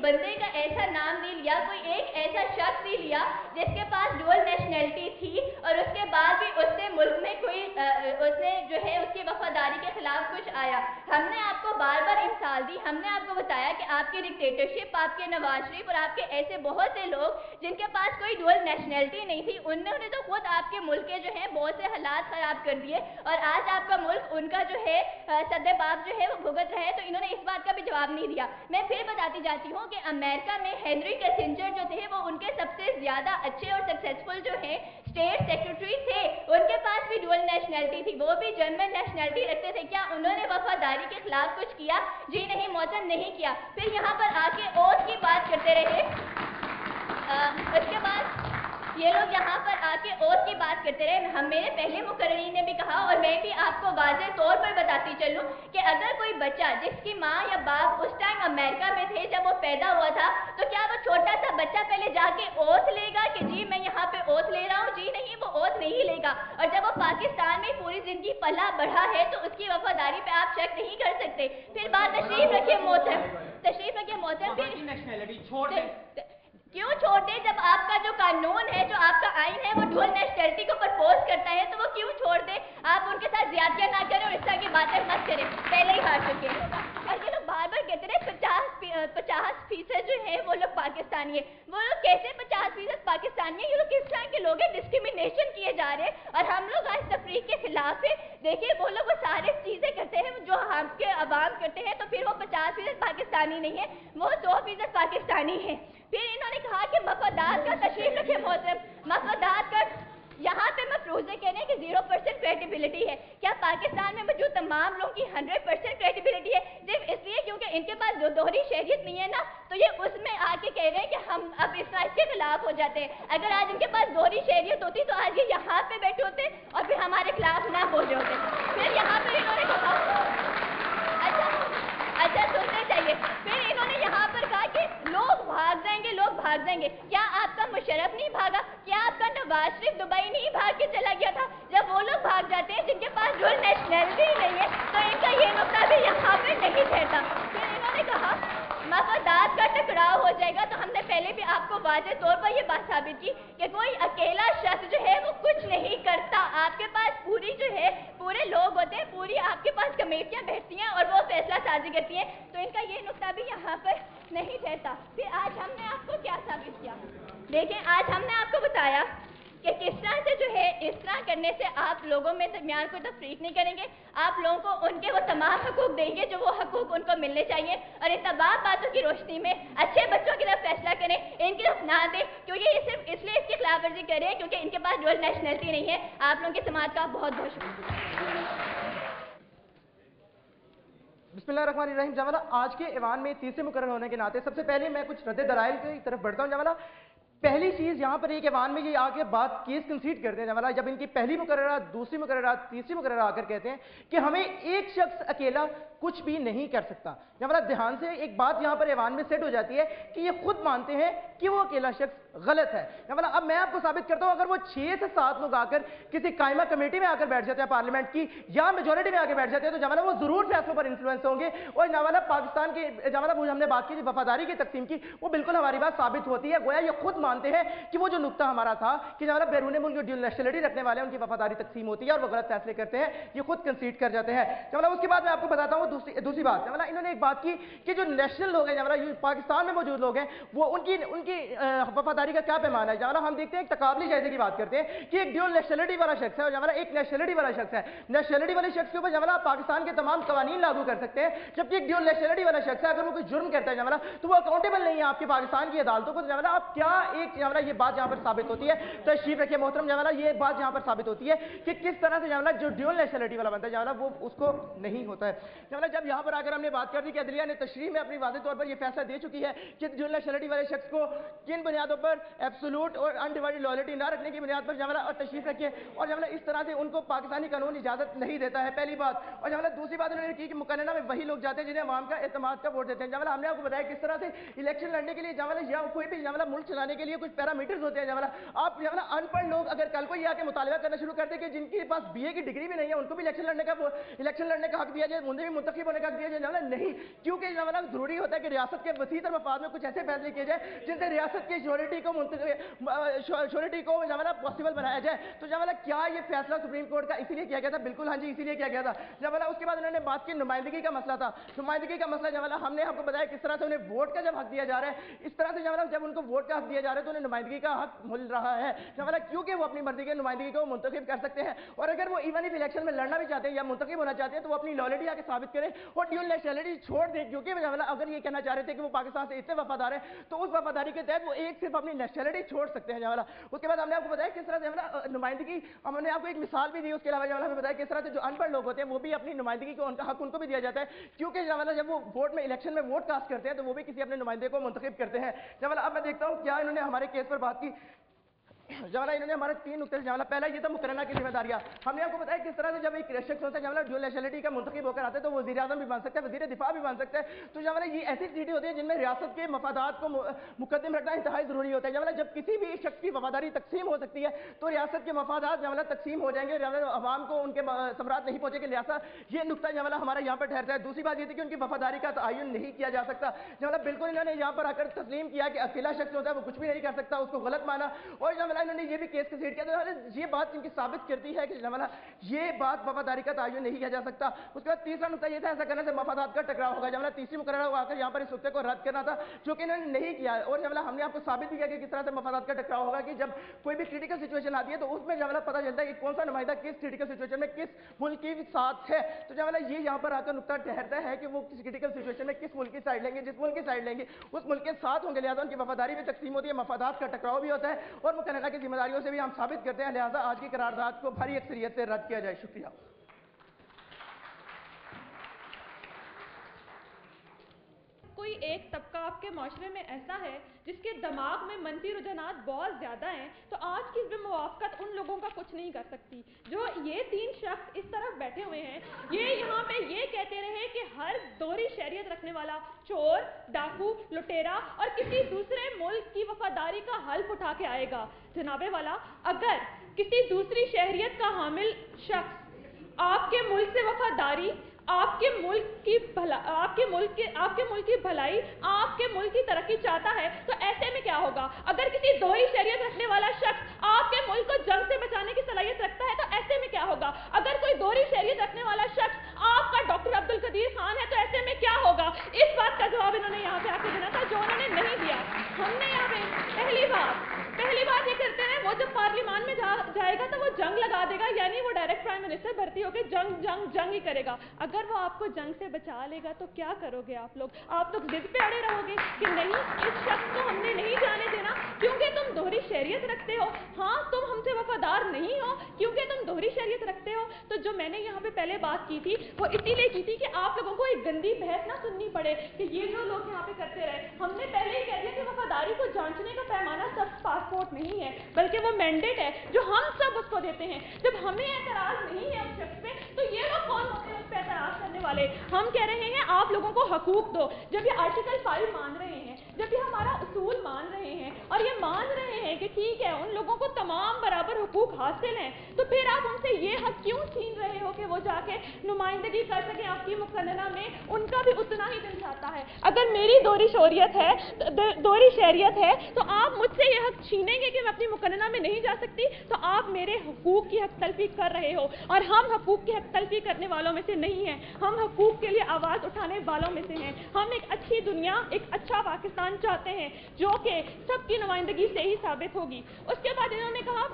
बंदे का ऐसा नाम नहीं लिया, कोई एक ऐसा शख्स नहीं लिया जिसके पास डुअल नेशनैलिटी थी और उसके बाद भी उसने मुल्क में कोई उसने जो है उसकी वफादारी के खिलाफ कुछ आया। हमने आपको बार बार मिसाल दी, हमने आपको बताया कि आपकी डिक्टेटरशिप, आपके नवाज शरीफ और आपके ऐसे बहुत से लोग जिनके पास कोई डुअल नेशनैलिटी नहीं थी, उन्होंने तो खुद आपके मुल्क के जो है बहुत से हालात खराब कर दिए और आज आपका मुल्क उनका जो है सद्देबाब जो है वो भुगत रहा है। तो इन्होंने इस बात का भी जवाब नहीं दिया। मैं फिर बताती जाती हूँ कि अमेरिका में हेनरी किसिंजर जो थे वो उनके सबसे ज्यादा अच्छे और सक्सेसफुल जो है स्टेट सेक्रेटरी थे, उनके पास भी डुअल नेशनैलिटी थी, वो भी जर्मन नेशनैलिटी रखते थे। क्या उन्होंने वफादारी के खिलाफ कुछ किया? जी नहीं, मोहतरम नहीं किया। फिर यहाँ पर आके ओथ की बात करते रहे। उसके बाद ये लोग यहाँ पर आके ओथ की बात करते रहे। हम मेरे पहले मुकर्रीन ने भी कहा और मैं भी आपको वाज़े तौर पर बताती चलूँ कि अगर कोई बच्चा जिसकी माँ या बाप उस टाइम अमेरिका में थे जब वो पैदा हुआ था, तो क्या वो छोटा सा बच्चा पहले जाके ओथ लेगा कि जी मैं यहाँ पे ओथ ले रहा हूँ? जी नहीं, वो ओथ नहीं लेगा। और जब वो पाकिस्तान में पूरी जिंदगी पला बढ़ा है तो उसकी वफादारी पे आप शक नहीं कर सकते। फिर बात तशरीफ रखिए मोहतरम, तशरीफ रखिए मोहतरम। फिर क्यों छोड़ दे? जब आपका जो कानून है, जो आपका आइन है, वो डुअल नेशनैलिटी को प्रपोज करता है तो वो क्यों छोड़ दे? आप उनके साथ ज्यादतियां ना करें और इस तरह की बातें मत करें, पहले ही हार चुके हैं। और ये लोग बार बार कहते रहे 50% जो है वो लोग पाकिस्तानी है। वो लोग कैसे 50% पाकिस्तानी है? ये लोग किस तरह के लोग हैं? डिस्क्रिमिनेशन किए जा रहे हैं और हम लोग आज तफरीक के खिलाफ है। देखिए वो लोग वो सारी चीजें करते हैं जो हमके अवाम करते हैं, तो फिर वो 50% पाकिस्तानी नहीं है, वो 100% पाकिस्तानी है। फिर इन्होंने कहा कि मफादात का तशरीफ रखे मोहतरम, मफादात का यहाँ पे मफरूज़े कह रहे हैं कि 0% क्रेडिबिलिटी है। क्या पाकिस्तान में मौजूद तमाम लोगों की 100% क्रेडिबिलिटी है? सिर्फ इसलिए क्योंकि इनके पास दोहरी शहरियत नहीं है ना, तो ये उसमें आके कह रहे हैं कि हम अब इस तरह इसके खिलाफ हो जाते हैं। अगर आज इनके पास दोहरी शहरियत होती तो आज ये यहाँ पे बैठे होते और फिर हमारे खिलाफ ना बोल रहे होते। फिर यहाँ पर इन्होंने कहा, अच्छा सुनते चाहिए, फिर इन्होंने यहाँ पर कहा कि लोग भाग जाएंगे, लोग भाग जाएंगे। क्या आपका मुशर्रफ नहीं भागा? क्या आपका नवाज शरीफ दुबई नहीं भाग के चला गया था? जब वो लोग भाग जाते हैं जिनके पास डुअल नेशनैलिटी नहीं है, तो इनका ये नुक्ता भी यहाँ पे नहीं ठहरता। फिर इन्होंने कहा मफादात का टकराव हो जाएगा। तो हमने पहले भी आपको वाज़े तौर पर यह बात साबित की कि कोई अकेला शख्स जो है वो कुछ नहीं करता। आपके पास पूरी जो है पूरे लोग होते हैं, पूरी आपके पास कमेटियां बैठती हैं और वो फैसला साजी करती हैं। तो इनका ये नुक्ता भी यहाँ पर नहीं ठहरता। फिर आज हमने आपको क्या साबित किया? देखें, आज हमने आपको बताया कि किस तरह से जो है इस तरह करने से आप लोगों में दरमियान कोई तफरीक नहीं करेंगे, आप लोगों को उनके वो तमाम हकूक देंगे जो वो हकूक उनको मिलने चाहिए। और इन तमाम बातों की रोशनी में अच्छे बच्चों की तरफ फैसला करें, इनकी तरफ ना दें, क्योंकि ये सिर्फ इसलिए इसकी खिलाफ वर्जी कर रहे हैं क्योंकि इनके पास डुअल नेशनैलिटी नहीं है। आप लोगों की समाज का बहुत बहुत शुक्रिया। बिस्मिल्लाहिर्रहमानिर्रहीम। जमाना आज के ऐवान में तीसरे मुकर्रर होने के नाते सबसे पहले मैं कुछ रद्द दलाइल की तरफ बढ़ता हूँ। जमाना पहली चीज़ यहाँ पर एक ऐवान में ये आके बात केस कंसीड करते हैं जमाना, जब इनकी पहली मुकर्ररा, दूसरी मुकर्ररा, तीसरी मुकर्ररा आकर कहते हैं कि हमें एक शख्स अकेला कुछ भी नहीं कर सकता। जमाना ध्यान से एक बात यहाँ पर ऐवान में सेट हो जाती है कि ये खुद मानते हैं कि वो अकेला शख्स गलत है। जमाना अब मैं आपको साबित करता हूँ, अगर वो 6 से 7 लोग आकर किसी कायमा कमेटी में आकर बैठ जाते हैं पार्लियामेंट की, या मेजोरिटी में आकर बैठ जाते हैं, तो जमाना वो जरूर फैसलों पर इन्फ्लुएंस होंगे। और जमाना पाकिस्तान के जमाना वो हमने बात की वफादारी की तकसीम की, वो बिल्कुल हमारी बात साबित होती है। गोया ये खुद मानते हैं कि वो जो नुक्ता हमारा था कि जमाना बैरून मुल्क जो ड्यूल नेशनैलिटी रखने वाले हैं उनकी वफादारी तकसीम होती है और वो गलत फैसले करते हैं, ये खुद कंसीड कर जाते हैं। जमाना उसके बाद मैं आपको बताता हूँ दूसरी बात। जमाना इन्होंने एक बात की कि जो नेशनल लोग हैं, जमाना पाकिस्तान में मौजूद लोग हैं, वो उनकी वफादारी का क्या पैमाना है जमाना? हम देखते हैं एक तकाबली जायजे की बात करते हैं कि एक ड्यूल नेशनलिटी वाला शख्स है और जमाना एक नेशनलिटी वाला शख्स है। नेशनलिटी वाले शख्स के ऊपर जमाना आप पाकिस्तान के तमाम कवानीन लागू कर सकते हैं, जबकि एक ड्यूल नेशनलिटी वाला शख्स है अगर वो कोई जुर्म करता है जमाना तो वो अकाउंटेबल नहीं है आपके पाकिस्तान की अदालतों को। जमाना आप क्या एक जमाना ये बात यहाँ पर साबित होती है, तशरीफ रखिए मोहतरम जमाना, ये बात यहाँ पर साबित होती है कि किस तरह से जमाना जो ड्यूल नेशनलिटी वाला बनता है जमाना वो उसको नहीं होता है। जमाना जब यहाँ पर आकर हमने बात कर दी कि अदलिया ने तशरीह में अपनी वाज़ेह तौर पर यह फैसला दे चुकी है कि ड्यूल नेशनलिटी वाले शख्स को किन बुनियादों पर एब्सोल्यूट और अनडिवाइडेड लॉयल्टी ना रखने की बुनियाद पर जमाना और तशरीफ रखिए और जमाना इस तरह से उनको पाकिस्तानी कानून इजाजत नहीं देता है, पहली बात। और जमाना दूसरी बात उन्होंने की कि मुकन्ना में वही लोग जाते हैं जिन्हें अवाम का एतमाद का वोट देते हैं। जमाना हमने आपको बताया किस तरह से इलेक्शन लड़ने के लिए जमाना या कोई भी जमाना मुल्क चलाने के लिए कुछ पैरामीटर्स होते हैं। जमाना आप जमाना अनपढ़ लोग अगर कल को ये आके मुतालबा करना शुरू करते कि जिनके पास BA की डिग्री भी नहीं है उनको भी इलेक्शन लड़ने का हक दिया जाए, उन्हें भी मुंतखब होने का हक दिया जाए, जमाना नहीं, क्योंकि जमाना जरूरी होता है कि रियासत के वसीत और मफाद में कुछ ऐसे फैसले किए जाए जिनसे रियासत की श्योरिटी को जमाना पॉसिबल बनाया जाए। तो जमाना क्या ये फैसला सुप्रीम कोर्ट का इसीलिए किया गया था? बिल्कुल हाँ जी, इसीलिए किया गया था। जमाना उसके बाद उन्होंने बात की नुमाइंदगी का मसला था। नुमाइंदगी का मसला जमाना हमने आपको बताया किस तरह से उन्हें वोट का जब हक दिया जा रहा है, इस तरह से जमाना जब उनको वोट का हक दिया जा रहा है तो उन्हें नुमाइंदगी का हक मिल रहा है जमाना, क्योंकि वो अपनी मर्जी के नुमाइंदगी को मुंतखब कर सकते हैं। और अगर वो इवन इफ इलेक्शन में लड़ना भी चाहते हैं या मुंतखब होना चाहते हैं तो वो अपनी लॉयल्टी आके साबित करें और ड्यूल नेशनलिटी छोड़ दें, क्योंकि जमाना अगर ये कहना चाह रहे थे कि वो पाकिस्तान से इतने वफादार है तो उस वफादारी के तहत वो एक सिर्फ अपनी नेशनलिटी छोड़ सकते हैं जमाना। उसके बाद हमने आपको बताया किस तरह से जमाना नुमाइंदगी, हमने आपको एक मिसाल भी दी, उसके अलावा जमाना हमें बताया किस तरह से जो अनपढ़ लोग होते हैं वो भी अपनी नुमाइंदगी को उनका हक उनको भी दिया जाता है, क्योंकि जमाना जब वो वोट में इलेक्शन में वोट कास्ट करते हैं तो वो भी किसी अपने नुमाइंदे को मुंतखब करते हैं। जमाना अब मैं देखता हूँ क्या इन्होंने हमारे केस पर बात की। जमाना इन्होंने हमारे 3 नुक्ते से जमाना, पहला ये था मुकर्रना की जिम्मेदारियां। हमने आपको बताया किस तरह से जब एक शख्स होता है जमाना ड्यूल नेशनलिटी का मुंतखब होकर आता है तो वो वज़ीर आज़म भी बन सकता है, वज़ीर दिफा भी बन सकता है। तो जमाना ये ऐसी सीटें होती है जिनमें रियासत के मफादात को मुकद्दम रखना इंतहाई जरूरी होता है। जमाना जब किसी भी शख्स की वफादारी तकसीम हो सकती है तो रियासत के मफादात जमाना तकसीम हो जाएंगे, अवाम को उनके समरात नहीं पहुंचेंगे, लिहाजा ये नुक्ता जमाना हमारा यहाँ पर ठहरता है। दूसरी बात ये थी कि उनकी वफादारी का तयन नहीं किया जा सकता। जमाना बिल्कुल इन्होंने यहाँ पर आकर तस्लीम किया कि अकेला शख्स होता है वो कुछ भी नहीं कर सकता, उसको गलत माना। और जमाना इन्होंने ये भी केस सीट किया तो ये बात इनकी साबित करती है कि जमाना ये बात वफादारी का तयन नहीं किया जा सकता। उसके बाद तीसरा नुकता ये था ऐसा करने से मफादात का टकराव होगा। जमाना तीसरी मुकर्रर आकर यहाँ पर इस नुकते को रद्द करना था जो कि इन्होंने नहीं किया। और जमाना हमने आपको साबित भी किया कि किस तरह से मफादात का टकराव होगा कि जब कोई भी क्रिटिकल सिचुएशन आती है तो उसमें जमाना पता चलता है कि कौन सा नुमाइंदा किस क्रिटिकल सिचुएशन में किस मुल्क के साथ है। तो जमाना ये यहाँ पर आकर नुकता ठहरता है कि वो किस क्रिटिकल सिचुएशन में किस मुल्क की साइड लेंगे, जिस मुल्क की साइड लेंगे उस मुल्क के साथ होंगे, लिहाजा उनकी वफादारी भी तकसीम होती है, मफादात का टकराव भी होता है और मुकर्रना की जिम्मेदारियों से भी हम साबित करते हैं, लिहाजा आज की करारदाद को भारी अक्सरियत से रद्द किया जाए। शुक्रिया। कोई एक तबका आपके माशरे में ऐसा है जिसके दिमाग में मनफी रुझानात बहुत ज़्यादा हैं तो आज की इसमें मुवाफ़क़त उन लोगों का कुछ नहीं कर सकती। जो ये 3 शख्स इस तरफ बैठे हुए हैं ये यहाँ पे ये कहते रहे कि हर दोहरी शरीयत रखने वाला चोर, डाकू, लुटेरा और किसी दूसरे मुल्क की वफादारी का हल्फ उठा के आएगा। जनाबे वाला, अगर किसी दूसरी शहरियत का हामिल शख्स आपके मुल्क से वफादारी, आपके मुल्क की भलाई, आपके मुल्क की तरक्की चाहता है तो ऐसे में क्या होगा? अगर किसी दोहरी शरीयत रखने वाला शख्स आपके मुल्क को जंग से बचाने की सलाहियत रखता है तो ऐसे में क्या होगा? अगर कोई दोहरी शरीयत रखने वाला शख्स आपका डॉक्टर अब्दुल कदीर खान है तो ऐसे में क्या होगा? इस बात का जवाब इन्होंने यहाँ पे आके देना था जो उन्होंने नहीं दिया। हमने यहाँ पे पहली बात ये करते हैं वो जब पार्लियामान में जाएगा तो वो जंग लगा देगा, यानी वो डायरेक्ट प्राइम मिनिस्टर भर्ती होकर जंग ही करेगा। अगर वो आपको जंग से बचा लेगा तो क्या करोगे आप लोग? आप लोग जिद पे अड़े रहोगे कि नहीं, इस शख्स को हमने नहीं जाने देना क्योंकि तुम दोहरी शरीयत रखते हो। हाँ, तुम हमसे वफादार नहीं हो क्योंकि तुम दोहरी शरीयत रखते हो। तो जो मैंने यहाँ पे पहले बात की थी वो इसीलिए की थी कि आप लोगों को एक गंदी बहस ना सुननी पड़े कि ये जो लोग यहाँ पे करते रहे। हमने पहले ही कह दिया कि वफादारी को जांचने का पैमाना सब पासपोर्ट नहीं है बल्कि वो मैंडेट है जो हम सब उसको देते हैं। जब हमें एतराज नहीं है उस शख्स पे तो ये लोग कौन होते हैं उस पर एतराज करने वाले? हम कह रहे हैं आप लोगों को हकूक दो। जब ये आर्टिकल 5 मान रहे हैं, जब ये हमारा उसूल मान रहे हैं और ये मान रहे हैं कि ठीक है उन लोगों को तमाम बराबर हुकूक हासिल हैं, तो फिर आप उनसे ये हक क्यों छीन रहे हो कि वो जाके नुमाइंदगी कर सके आपकी मुकर्रना में? उनका भी उतना ही दिल चाहता है। اگر میری دوہری شہریت ہے تو آپ مجھ سے یہ حق چھینیں گے کہ میں اپنی مقننہ میں نہیں جا سکتی، تو آپ میرے حقوق کی حق تلفی کر رہے ہو، اور ہم حقوق کی حق تلفی کرنے والوں میں سے نہیں ہیں، ہم حقوق کے لیے آواز اٹھانے والوں میں سے ہیں۔ ہم ایک اچھی دنیا، ایک اچھا پاکستان چاہتے ہیں جو کہ سب کی نمائندگی سے ہی ثابت ہوگی۔ اس کے بعد انہوں نے کہا،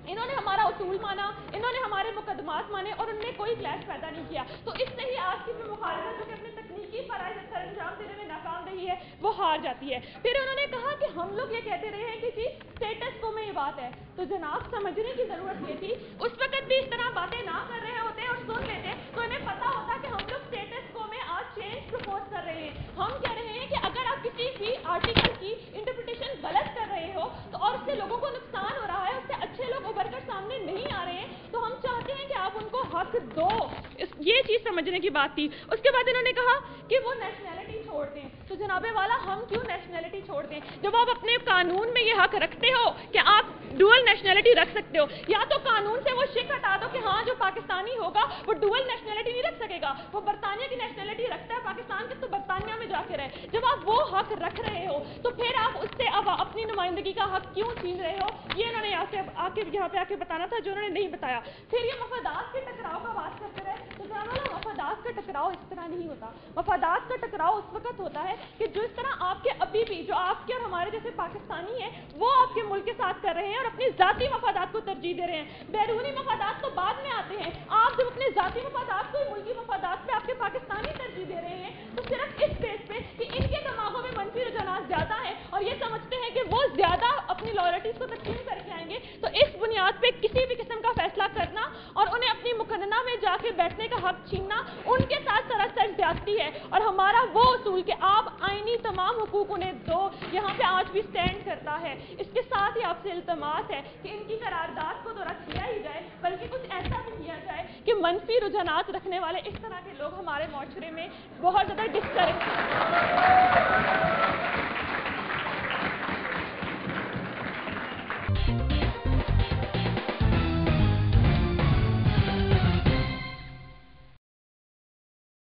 انہوں نے ہمارا اصول مانا، انہوں نے ہمارے مقدمات مانے، اور ان میں کوئی کلیش پیدا نہیں کیا، تو اس سے ہی آج کی مخالفت جو کہ اپنے تکنیکی فرائض سر انجام دینے میں ناکام رہی ہے وہ ہار جاتی ہے۔ پھر انہوں نے کہا کہ ہم لوگ یہ کہتے رہے ہیں کہ جی اسٹیٹس کو میں یہ بات ہے، تو جناب سمجھنے کی ضرورت یہ تھی، اس وقت بھی اس طرح باتیں نہ کر رہے ہوتے اور سن لیتے تو انہیں پتا ہوتا کہ ہم لوگ اسٹیٹس کو میں آج چینج پرپوز کر رہے ہیں۔ ہم کہہ رہے ہیں کہ اگر آپ کسی بھی آرٹیکل کی انٹرپریٹیشن غلط کر رہے ہو تو اور اس سے لوگوں کو نقصان ہو رہا ہے، اس سے اچھے لوگ ابھر کر سامنے نہیں آ رہے ہیں، تو ہم چاہتے ہیں کہ آپ ان کو حق دو۔ یہ چیز سمجھنے کی بات تھی۔ اس کے بعد انہوں نے کہا کہ وہ نیشنلٹی چھوڑ دیں، تو جناب والا ہم کیوں نیشنلٹی چھوڑ دیں جب آپ اپنے قانون میں یہ حق رکھتے ہو کہ آپ ڈوئل نیشنلٹی رکھ سکتے ہو؟ یا تو قانون سے وہ شک ہٹا دو کہ ہاں جو پاکستانی ہوگا وہ ڈوئل نیشنلٹی نہیں رکھ سکے گا، وہ برطانیہ کی نیشنلٹی رکھتا ہے پاکستان کے تو برطانیہ میں جا کے رہے۔ جب آپ وہ حق رکھ رہے ہو تو پھر آپ اس سے اب اپنی نمائندگی کا حق کیوں چھین رہے ہو؟ یہ انہوں نے یہاں پہ آ کے بتانا تھا جو انہوں نے نہیں بتایا۔ پھر یہ مفادات کے ٹکراؤ کا بات کرتے رہے، تو جناب والا مفادات کا ٹکراؤ اس طرح نہیں ہوتا۔ مفادات کا ٹکراؤ اس وقت ہوتا ہے کہ جس طرح آپ کے ابھی بھی جو آپ کے اور ہمارے جیسے پاکستانی ہیں وہ آپ کے ملک کے ساتھ کر رہے ہیں اور اپنی ذاتی مفادات کو ترجیح دے رہے ہیں، بیرونی مفادات تو بعد میں آتے ہیں۔ آپ جب اپنے ذاتی مفادات کو ملکی مفادات پہ آپ کے پاکستانی ترجیح دے رہے ہیں تو صرف اس بیس پہ کہ ان کے دماغوں میں منفی رجحانات زیادہ ہیں اور یہ سمجھتے ہیں کہ وہ زیادہ اپنی لائلٹیز کو تقسیم کر کے آئیں گے، تو اس بنیاد پہ کسی بھی قسم کا فیصلہ کرنا اور انہیں اپنی مقننہ میں جا کے بیٹھنے کا حق چھیننا ان کے ساتھ سراسر زیادتی ہے۔ اور ہمارا وہ اصول کہ آپ آئینی تمام حقوق انہیں دو یہاں پہ آج بھی سٹینڈ کرتا ہے۔ اس کے ساتھ ہی آپ سے التماس ہے کہ ان کی قرارداد کو تو رکھ لیا ہی جائے بلکہ کچھ ایسا بھی کیا جائے کہ منفی رجحانات رکھنے والے اس طرح کے لوگ ہمارے معاشرے میں بہت زیادہ ڈسکریج ہیں۔